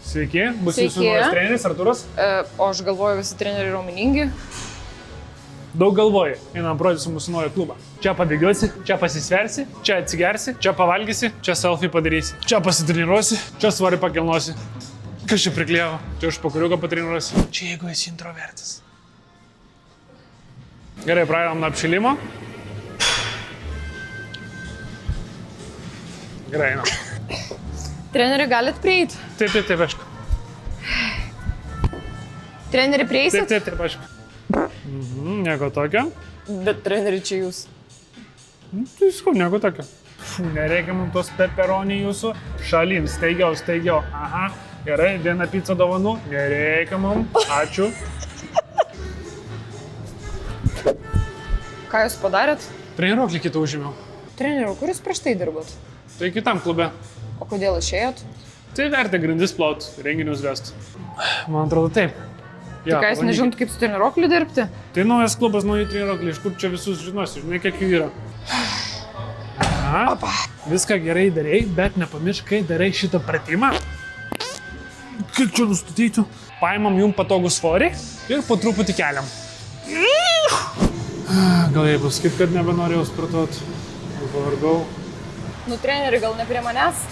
Sveiki, bus Sveiki. jūsų naujas treneris, Artūras. O aš galvoju, visi treneriai raumeningi. Daug galvoji, einam parodysiu mūsų naują klubą. Čia pabėgiosi, čia pasisversi, čia atsigersi, čia pavalgysi, čia selfie padarysi, čia pasitreniruosi, čia svorį pakelnosi. Kas čia priklijavo? Čia už pakuriuką patreniruosi. Čia jeigu esi introvertas. Gerai, pradedam nuo apšilimo. Gerai, einam. Treneri, galit prieiti? Taip, aišku. Treneri, prieisit? Taip, aišku. Nieko tokio. Bet treneri, čia jūs. Tai skau, nieko tokio. Nereikia mums tos peperonį jūsų. Šalin, staigiau. Aha, gerai, vieną pizzą dovanų. Nereikia mums. Ačiū. Ką jūs padarėt? Treniruoklį kitą užėmiau. Treneriu, kur jūs prieš tai dirbot? Tai kitam klube. O kodėl išėjot? Tai vertė grindis plaut, renginius vest. Man atrodo taip. Tai ką jūs nežinot, kaip su treniruokliu dirbti? Tai naujas klubas, nauji treniruokliai, iš kur čia visus žinosi, žinai, kiek jų yra. Aha, viską gerai darei, bet nepamiršk, kai darai šitą pratimą. Kaip čia nustatyti? Paimam jum patogų svorį ir po truputį keliam. Gal jai pasakyt, kad nebenorėjau sportuoti. Pavargau. Nu, treneri, gal ne prie manęs?